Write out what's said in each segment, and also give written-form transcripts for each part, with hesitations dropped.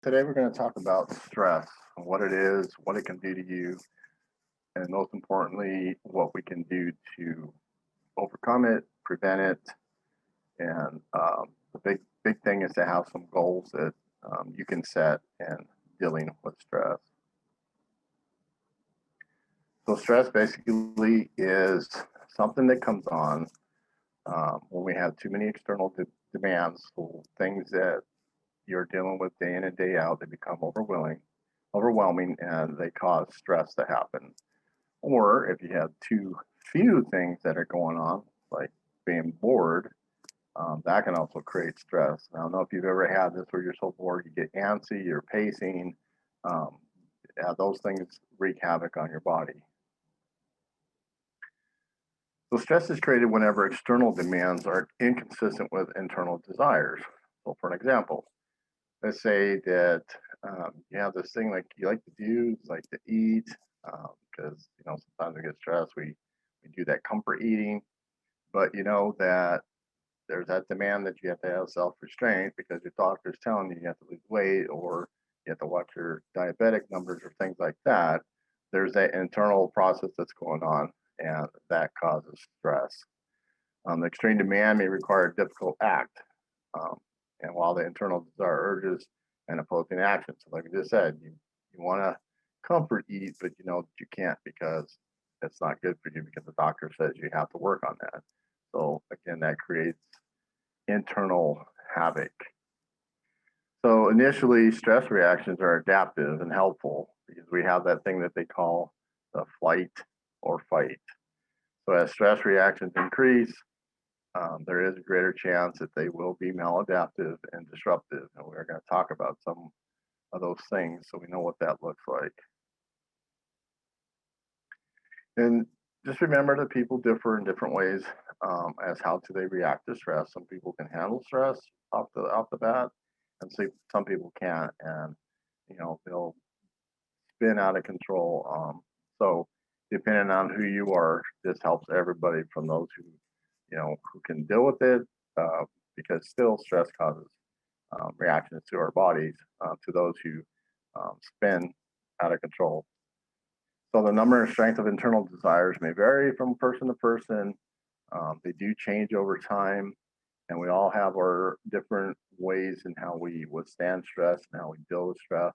Today we're going to talk about stress, what it is, what it can do to you, and most importantly, what we can do to overcome it, prevent it, and the big thing is to have some goals that you can set in dealing with stress. So stress basically is something that comes on when we have too many external demands, so things that you're dealing with day in and day out, they become overwhelming, and they cause stress to happen. Or if you have too few things that are going on, like being bored, that can also create stress. I don't know if you've ever had this where you're so bored, you get antsy, you're pacing. Um, yeah, those things wreak havoc on your body. So stress is created whenever external demands are inconsistent with internal desires. So for an example, let's say that you have this thing like you like to do, like to eat, because sometimes we get stressed, we do that comfort eating, but you know that there's that demand that you have to have self restraint because your doctor's telling you you have to lose weight or you have to watch your diabetic numbers or things like that. There's that internal process that's going on, and that causes stress. The extreme demand may require a difficult act, um, and while the internal desire urges and opposing action. So, like I just said, you want to comfort eat, but you know that you can't because it's not good for you because the doctor says you have to work on that. So again, that creates internal havoc. So initially, stress reactions are adaptive and helpful because we have that thing that they call the flight or fight. So as stress reactions increase, there is a greater chance that they will be maladaptive and disruptive. And we're going to talk about some of those things so we know what that looks like. And just remember that people differ in different ways as how do they react to stress. Some people can handle stress off the bat, and some people can't, and they'll spin out of control. So depending on who you are, this helps everybody from those who can deal with it, because still stress causes reactions to our bodies, to those who spin out of control. So the number and strength of internal desires may vary from person to person. They do change over time, and we all have our different ways in how we withstand stress and how we deal with stress.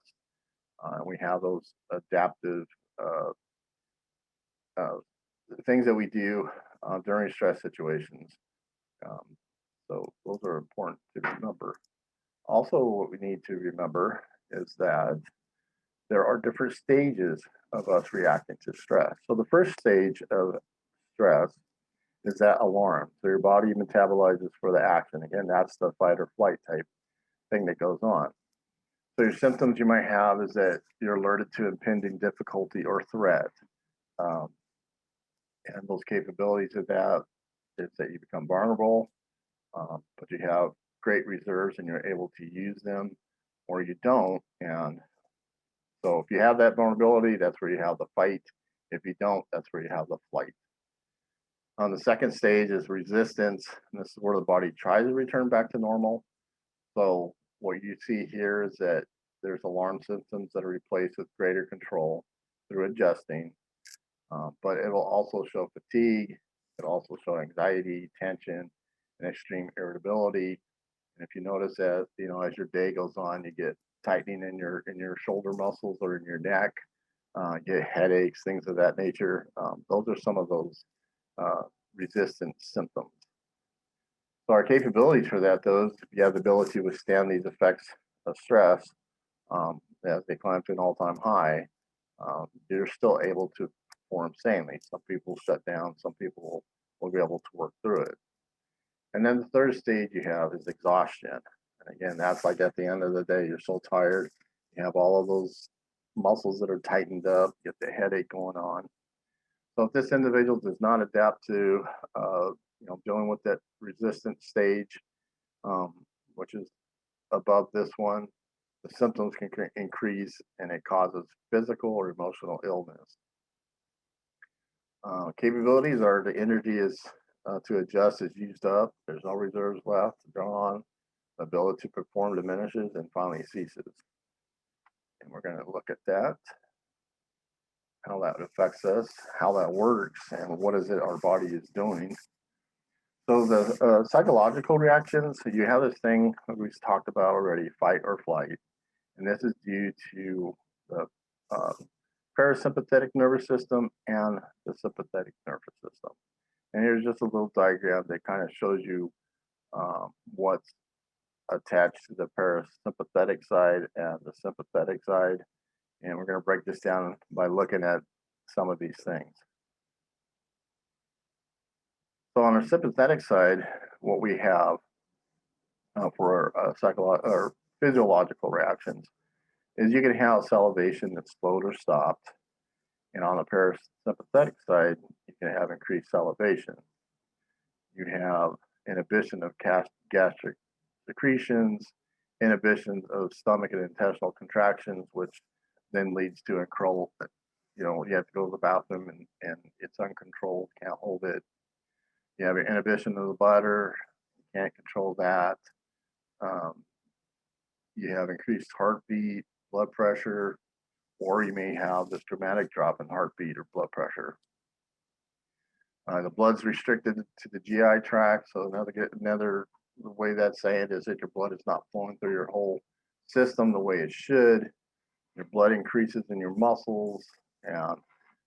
And we have those adaptive uh, uh, things that we do during stress situations. Um, so those are important to remember. Also, what we need to remember is that there are different stages of us reacting to stress. So the first stage of stress is that alarm. So your body metabolizes for the action. Again, that's the fight or flight type thing that goes on. So your symptoms you might have is that you're alerted to impending difficulty or threat. Um, and those capabilities of that is that you become vulnerable, but you have great reserves and you're able to use them, or you don't. And so if you have that vulnerability, that's where you have the fight. If you don't, that's where you have the flight. On the second stage is resistance, and this is where the body tries to return back to normal. So what you see here is that there's alarm symptoms that are replaced with greater control through adjusting, but it will also show fatigue. It'll also show anxiety, tension, and extreme irritability. And if you notice that, as your day goes on, you get tightening in your shoulder muscles or in your neck, get headaches, things of that nature. Those are some of those uh, resistant symptoms. So our capabilities for that, those you have the ability to withstand these effects of stress as they climb to an all-time high. You're still able to perform sanely. Some people shut down. Some people will be able to work through it. And then the third stage you have is exhaustion. And again, that's like at the end of the day, you're so tired. You have all of those muscles that are tightened up. You get the headache going on. So if this individual does not adapt to, dealing with that resistant stage, um, which is above this one, the symptoms can increase and it causes physical or emotional illness. Capabilities are the energy is to adjust is used up. There's no reserves left to draw on. The ability to perform diminishes and finally ceases. And we're going to look at that, how that affects us, how that works, and what is it our body is doing. So the psychological reactions, you have this thing that we've talked about already, fight or flight. And this is due to the uh, parasympathetic nervous system and the sympathetic nervous system. And here's just a little diagram that kind of shows you what's attached to the parasympathetic side and the sympathetic side. And we're going to break this down by looking at some of these things. So on our sympathetic side, what we have for psychological or physiological reactions is you can have salivation that's slowed or stopped. And on the parasympathetic side, you can have increased salivation. You have inhibition of gastric secretions, inhibition of stomach and intestinal contractions, which then leads to a control. You know, you have to go to the bathroom and it's uncontrolled, can't hold it. You have your inhibition of the bladder, you can't control that. Um, you have increased heartbeat, blood pressure, or you may have this dramatic drop in heartbeat or blood pressure. The blood's restricted to the GI tract, so another way that's saying is that your blood is not flowing through your whole system the way it should. Your blood increases in your muscles, and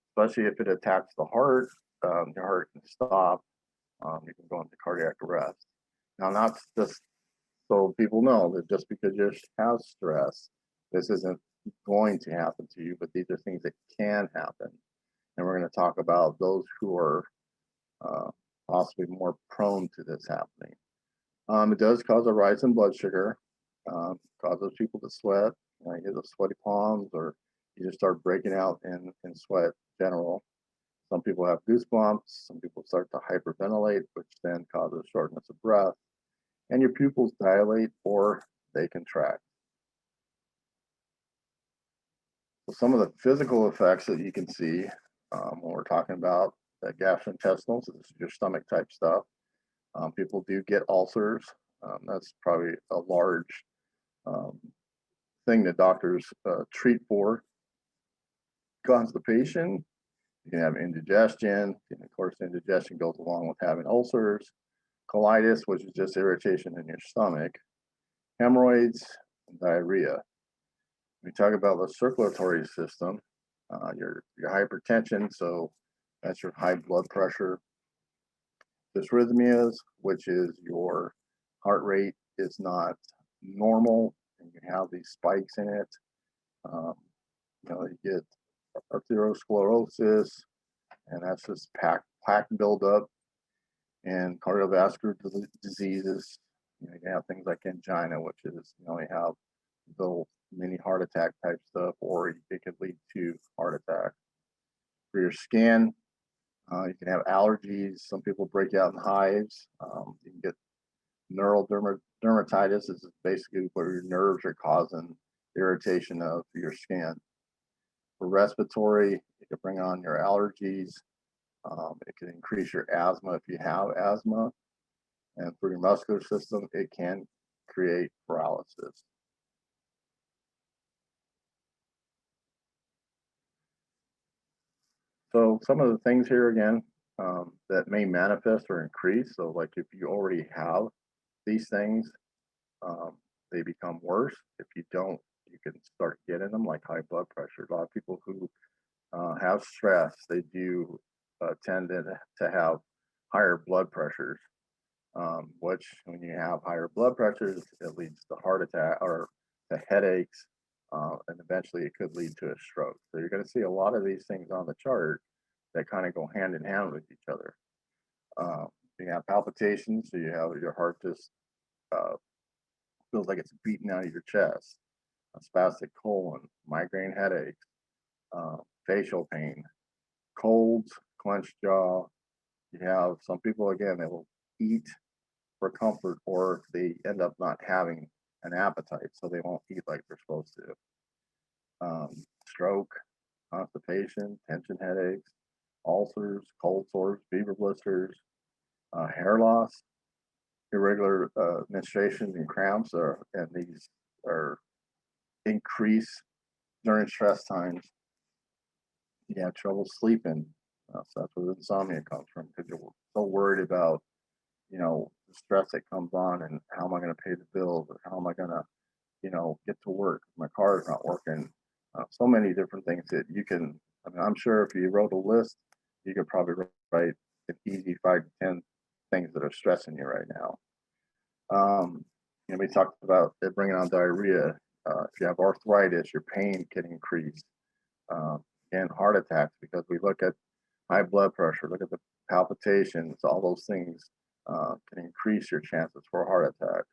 especially if it attacks the heart, your heart can stop. You can go into cardiac arrest. Now, not just so people know that just because you have stress, this isn't going to happen to you, but these are things that can happen. And we're going to talk about those who are possibly more prone to this happening. It does cause a rise in blood sugar, causes people to sweat. You get the sweaty palms, or you just start breaking out in sweat in general. Some people have goosebumps. Some people start to hyperventilate, which then causes shortness of breath. And your pupils dilate or they contract. So some of the physical effects that you can see when we're talking about the gastrointestinal, so this is your stomach type stuff. People do get ulcers. That's probably a large um, thing that doctors treat for. Constipation, you can have indigestion, and of course, indigestion goes along with having ulcers. Colitis, which is just irritation in your stomach. Hemorrhoids, and diarrhea. We talk about the circulatory system, your hypertension, so that's your high blood pressure. Dysrhythmias, which is your heart rate is not normal, and you have these spikes in it. Um, you get arteriosclerosis, and that's just plaque buildup, and cardiovascular diseases. You can have things like angina, which is you have the mini heart attack type stuff, or it could lead to heart attack. For your skin, you can have allergies. Some people break out in hives. You can get neural dermatitis. This is basically where your nerves are causing irritation of your skin. For respiratory, it can bring on your allergies. It can increase your asthma if you have asthma. And for your muscular system, it can create paralysis. So some of the things here again that may manifest or increase. So like if you already have these things, um, they become worse. If you don't, you can start getting them like high blood pressure. A lot of people who have stress, they do tend to have higher blood pressures, which when you have higher blood pressures, it leads to heart attack or to headaches, and eventually it could lead to a stroke. So you're going to see a lot of these things on the chart that kind of go hand in hand with each other. Uh, you have palpitations, so you have your heart just uh, feels like it's beating out of your chest. A spastic colon, migraine headaches, facial pain, colds, clenched jaw. You have some people again they will eat for comfort, or they end up not having an appetite, so they won't eat like they're supposed to. Stroke, constipation, tension headaches, ulcers, cold sores, fever blisters, hair loss, irregular menstruation and cramps, and these are increase during stress times, you have trouble sleeping. So that's where the insomnia comes from because you're so worried about, the stress that comes on and how am I going to pay the bills or how am I going to, get to work? My car is not working. So many different things that you can. I mean, I'm sure if you wrote a list, you could probably write an easy 5 to 10 things that are stressing you right now. We talked about it bringing on diarrhea. If you have arthritis, your pain can increase. And heart attacks because we look at high blood pressure, look at the palpitations, all those things can increase your chances for a heart attack.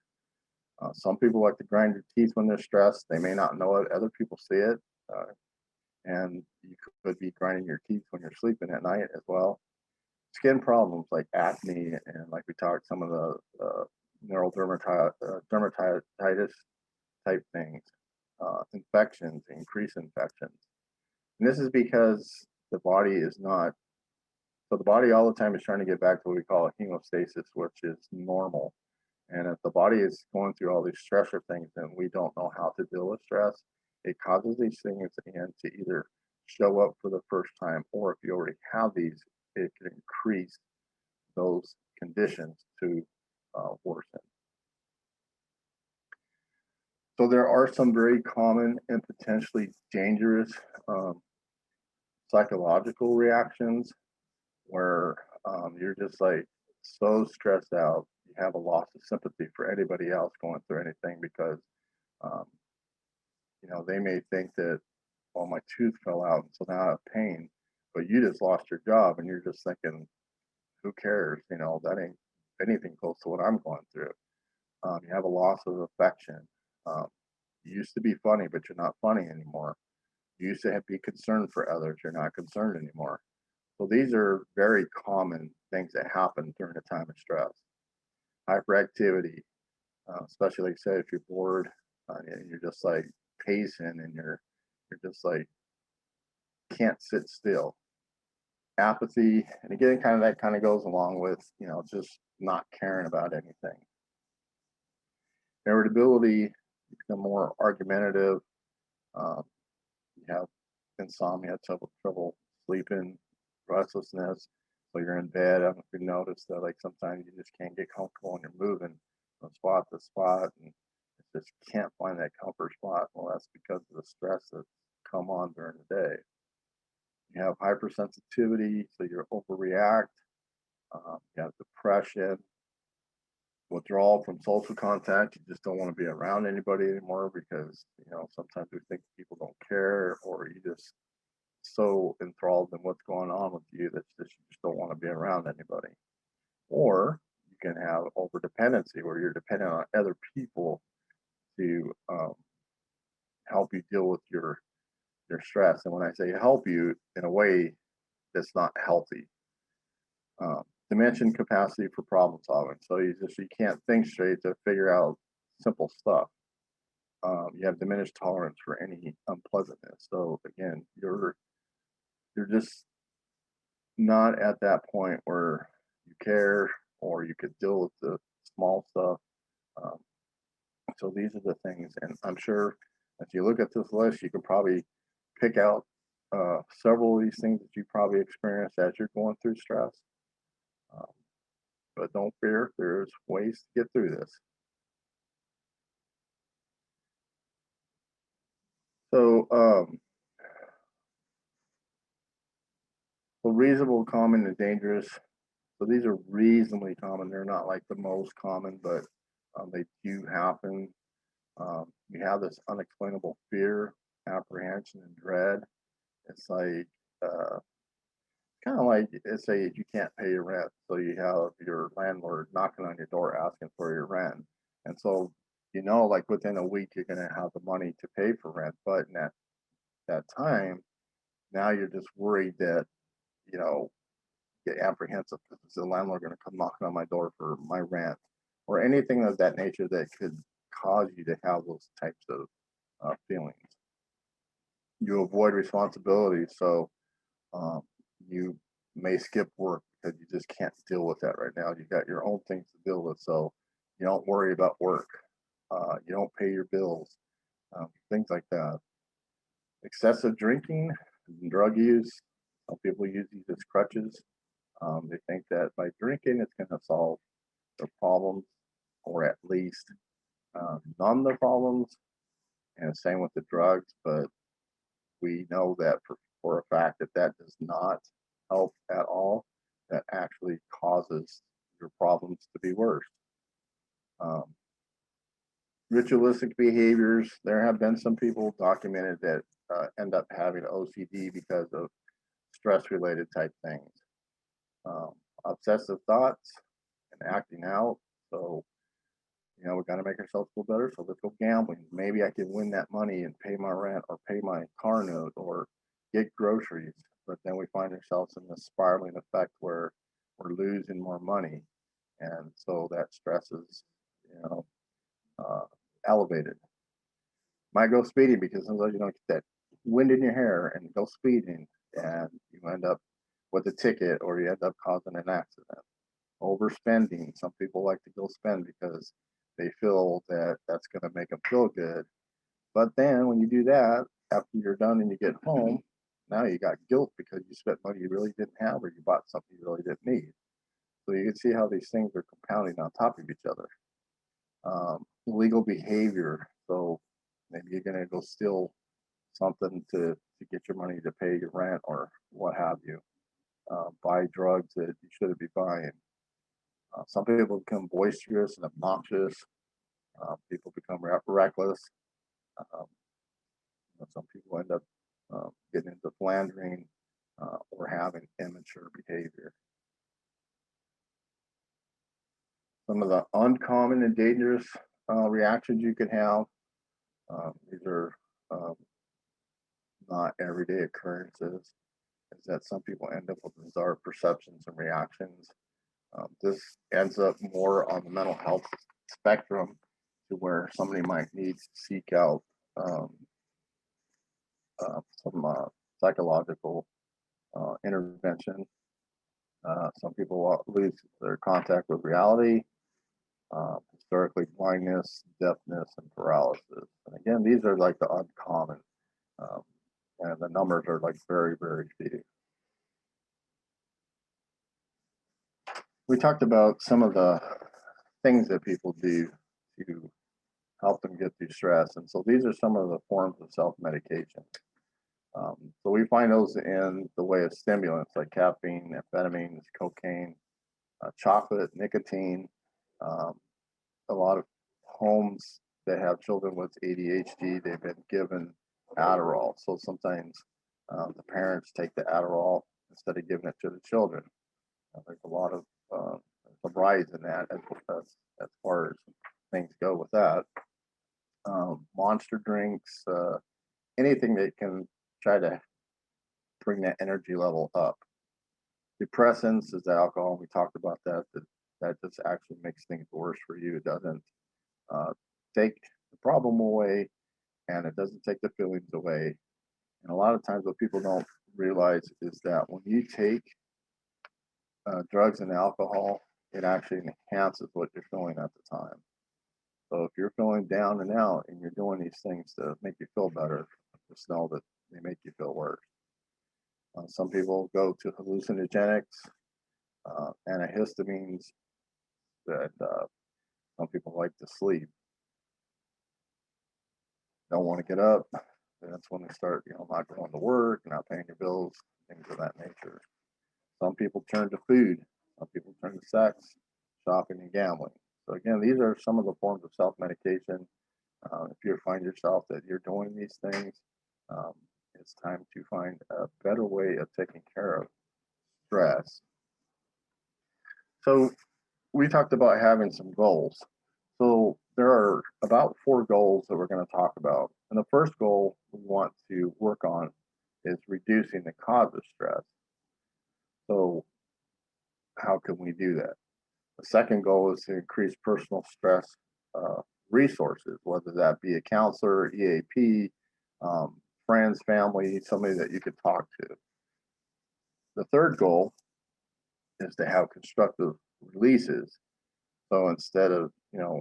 Some people like to grind their teeth when they're stressed. They may not know it. Other people see it. Uh, and you could be grinding your teeth when you're sleeping at night as well. Skin problems like acne and like we talked, some of the dermatitis type things, infections, increased infections. And this is because the body is not, so the body all the time is trying to get back to what we call a hemostasis, which is normal. And if the body is going through all these stressor things and we don't know how to deal with stress, it causes these things and to either show up for the first time, or if you already have these, it can increase those conditions to worsen. So there are some very common and potentially dangerous um, psychological reactions where you're just like so stressed out, you have a loss of sympathy for anybody else going through anything because um, they may think that, well, my tooth fell out, so now I have pain, but you just lost your job, and you're just thinking, who cares? That ain't anything close to what I'm going through. You have a loss of affection. Um, you used to be funny, but you're not funny anymore. You used to be concerned for others. You're not concerned anymore. So these are very common things that happen during a time of stress. Hyperactivity, especially like say if you're bored and you're just like pacing and you're just like can't sit still. Apathy, and again, kind of that kind of goes along with just not caring about anything. Irritability, you become more argumentative. Um, you have insomnia, trouble sleeping, restlessness. So you're in bed. I don't know if you notice that, like sometimes you just can't get comfortable and you're moving from spot to spot, and you just can't find that comfort spot. Well, that's because of the stress that's come on during the day. You have hypersensitivity, so you overreact. You have depression, withdrawal from social contact. You just don't want to be around anybody anymore because sometimes we think people don't care, or you just so enthralled in what's going on with you that you just don't want to be around anybody. Or you can have over dependency where you're dependent on other people to help you deal with your stress. And when I say help you in a way that's not healthy, dimension capacity for problem solving. So you can't think straight to figure out simple stuff. You have diminished tolerance for any unpleasantness. So again, you're just not at that point where you care or you could deal with the small stuff. Um, so these are the things, and I'm sure if you look at this list, you could probably pick out several of these things that you probably experience as you're going through stress. Um, but don't fear, there's ways to get through this. So reasonable, common, and dangerous. So these are reasonably common. They're not like the most common, but they do happen. We have this unexplainable fear, apprehension, and dread. It's like kind of like say you can't pay your rent, so you have your landlord knocking on your door asking for your rent, and so like within a week you're going to have the money to pay for rent, but in that time now you're just worried that you know get apprehensive because is the landlord going to come knocking on my door for my rent or anything of that nature that could cause you to have those types of feelings. You avoid responsibility, so um, you may skip work because you just can't deal with that right now. You got your own things to deal with, so you don't worry about work. You don't pay your bills, things like that. Excessive drinking and drug use. Some people use these as crutches. They think that by drinking, it's going to solve their problems, or at least numb the problems. And same with the drugs, but we know that for a fact that that does not help at all. That actually causes your problems to be worse. Um, Ritualistic behaviors. There have been some people documented that end up having OCD because of stress-related type things. Um, Obsessive thoughts and acting out. So, we got to make ourselves feel better. So let's go gambling. Maybe I can win that money and pay my rent or pay my car note or get groceries. But then we find ourselves in this spiraling effect where we're losing more money. And so that stress is, you know, uh, elevated. Might go speeding because sometimes you don't get that wind in your hair and go speeding and you end up with a ticket or you end up causing an accident. Overspending. Some people like to go spend because they feel that that's going to make them feel good. But then when you do that, after you're done and you get home, now you got guilt because you spent money you really didn't have or you bought something you really didn't need. So you can see how these things are compounding on top of each other. Illegal behavior. So maybe you're going to go steal something to get your money to pay your rent or what have you. Buy drugs that you shouldn't be buying. Some people become boisterous and obnoxious. People become reckless. Um, some people end up getting into philandering or having immature behavior. Some of the uncommon and dangerous reactions you can have. These are um, not everyday occurrences. Is that some people end up with bizarre perceptions and reactions. This ends up more on the mental health spectrum to where somebody might need to seek out some psychological intervention. Some people lose their contact with reality, historically blindness, deafness, and paralysis. And again, these are like the uncommon, um, and the numbers are like very, very few. We talked about some of the things that people do to help them get through stress. And so these are some of the forms of self-medication. So we find those in the way of stimulants like caffeine, amphetamines, cocaine, chocolate, nicotine. Um, a lot of homes that have children with ADHD, they've been given Adderall. So sometimes the parents take the Adderall instead of giving it to the children. There's a lot of some rise in that as far as things go with that. Monster drinks, anything that can try to bring that energy level up. Depressants is alcohol. We talked about that just actually makes things worse for you. It doesn't uh, take the problem away, and it doesn't take the feelings away. And a lot of times, what people don't realize is that when you take drugs and alcohol, it actually enhances what you're feeling at the time. So if you're feeling down and out and you're doing these things to make you feel better, just know that they make you feel worse. Some people go to hallucinogenics, antihistamines that some people like to sleep, don't want to get up. That's when they start, not going to work, not paying your bills, things of that nature. Some people turn to food. Some people turn to sex, shopping, and gambling. So again, these are some of the forms of self-medication. If you find yourself that you're doing these things, um, it's time to find a better way of taking care of stress. So we talked about having some goals. So there are about 4 goals that we're going to talk about. And the first goal we want to work on is reducing the cause of stress. So how can we do that? The second goal is to increase personal stress resources, whether that be a counselor, EAP, friends, family, somebody that you could talk to. The third goal is to have constructive releases. So instead of,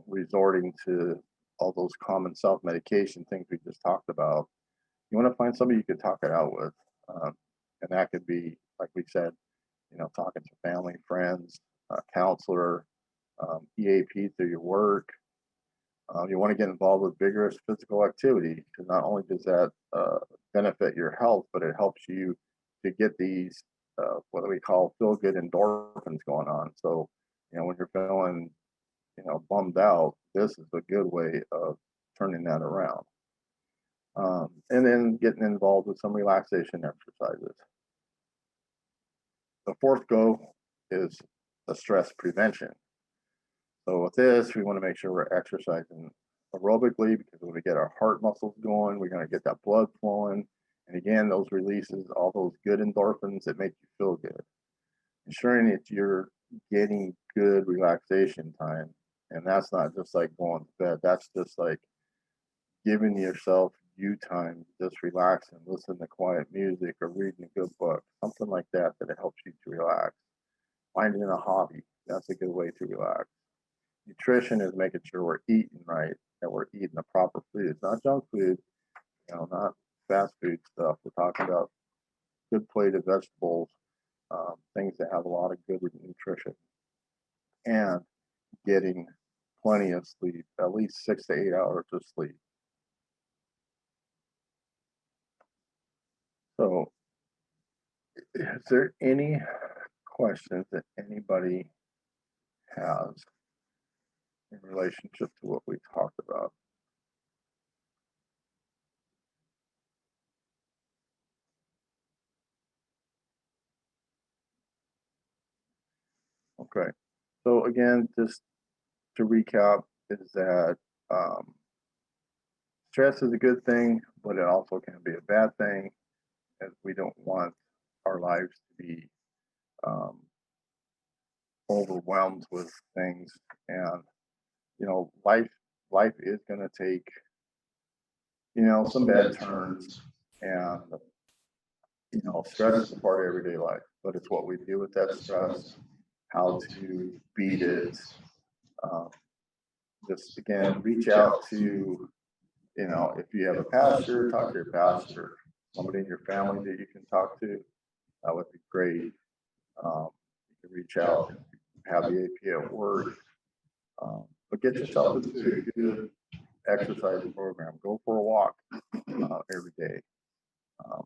resorting to all those common self-medication things we just talked about, You want to find somebody you could talk it out with. And that could be, like we said, talking to family, friends, counselor, EAP through your work. You want to get involved with vigorous physical activity because not only does that benefit your health, but it helps you to get these what we call feel good endorphins going on. So, when you're feeling, bummed out, this is a good way of turning that around. And then getting involved with some relaxation exercises. The fourth goal is the stress prevention. So with this, we want to make sure we're exercising aerobically because when we get our heart muscles going, we're going to get that blood flowing. And again, those releases all those good endorphins that make you feel good. Ensuring that you're getting good relaxation time. And that's not just like going to bed. That's just like giving yourself you time, just relax and listen to quiet music or reading a good book, something like that that helps you to relax. Finding a hobby, that's a good way to relax. Nutrition is making sure we're eating right, that we're eating the proper foods, not junk food, not fast food stuff. We're talking about good plated vegetables, things that have a lot of good nutrition, and getting plenty of sleep, at least 6 to 8 hours of sleep. So, is there any questions that anybody has in relationship to what we talked about? Okay. So again, just to recap, is that stress is a good thing, but it also can be a bad thing, as we don't want our lives to be um, overwhelmed with things. And life is going to take some bad turns, and stress is a part of everyday life. But it's what we do with that stress, how to beat it. Um, just again, reach out to if you have a pastor, talk to your pastor. Somebody in your family that you can talk to, that would be great. You can reach out, have the AP at work, but get yourself into a good exercise program. Go for a walk every day. Um,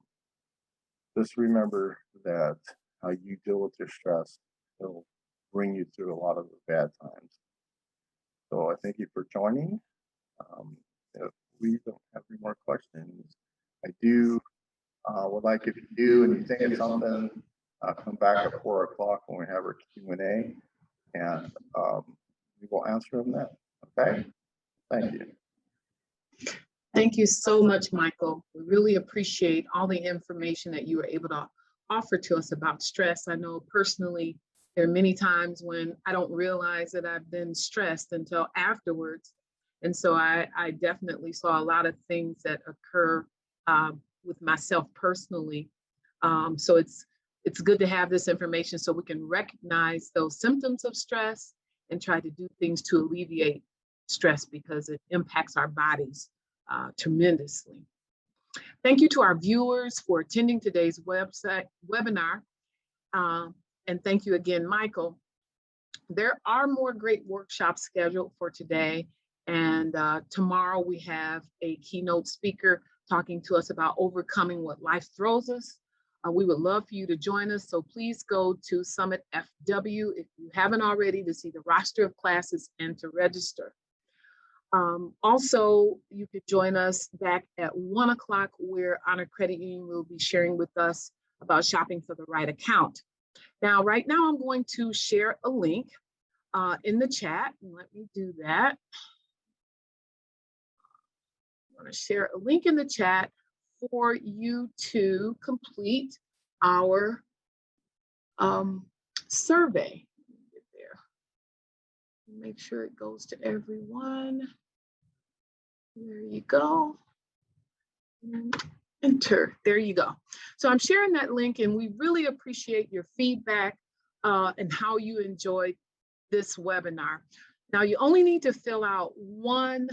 just remember that how you deal with your stress will bring you through a lot of the bad times. So I thank you for joining. If we don't have any more questions, I do would like, if you do and you think of something, come back at 4 o'clock when we have our Q&A, and we will answer them then. Okay? Thank you. Thank you so much, Michael. We really appreciate all the information that you were able to offer to us about stress. I know personally, there are many times when I don't realize that I've been stressed until afterwards. And so I definitely saw a lot of things that occur with myself personally. So it's good to have this information so we can recognize those symptoms of stress and try to do things to alleviate stress because it impacts our bodies tremendously. Thank you to our viewers for attending today's webinar. And thank you again, Michael. There are more great workshops scheduled for today. And tomorrow we have a keynote speaker talking to us about overcoming what life throws us. We would love for you to join us. So please go to Summit FW if you haven't already to see the roster of classes and to register. Also, you could join us back at 1 o'clock where Honor Credit Union will be sharing with us about shopping for the right account. Now, right now, I'm going to share a link in the chat. Let me do that. I'm going to share a link in the chat for you to complete our survey. Get there. Make sure it goes to everyone. There you go. And enter. There you go. So I'm sharing that link, and we really appreciate your feedback and how you enjoyed this webinar. Now, you only need to fill out one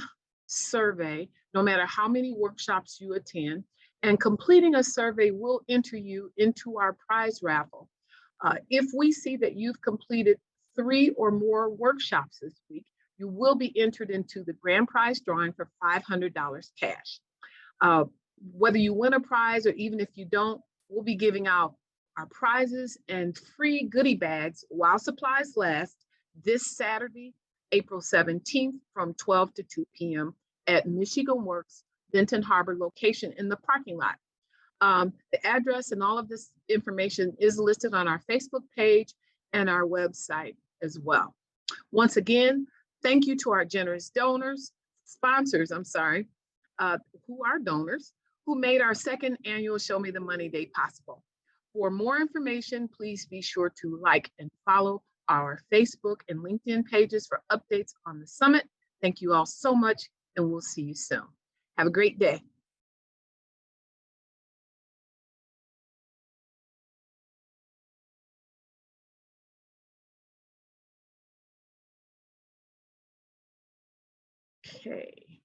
survey, no matter how many workshops you attend. And completing a survey will enter you into our prize raffle. If we see that you've completed 3 or more workshops this week, you will be entered into the grand prize drawing for $500 cash. Uh, Whether you win a prize or even if you don't, we'll be giving out our prizes and free goodie bags while supplies last this Saturday, April 17th from 12 to 2 p.m. at Michigan Works Benton Harbor location in the parking lot. The address and all of this information is listed on our Facebook page and our website as well. Once again, thank you to our generous sponsors, who are donors, who made our second annual Show Me the Money Day possible. For more information, please be sure to like and follow our Facebook and LinkedIn pages for updates on the summit. Thank you all so much, and we'll see you soon. Have a great day. Okay.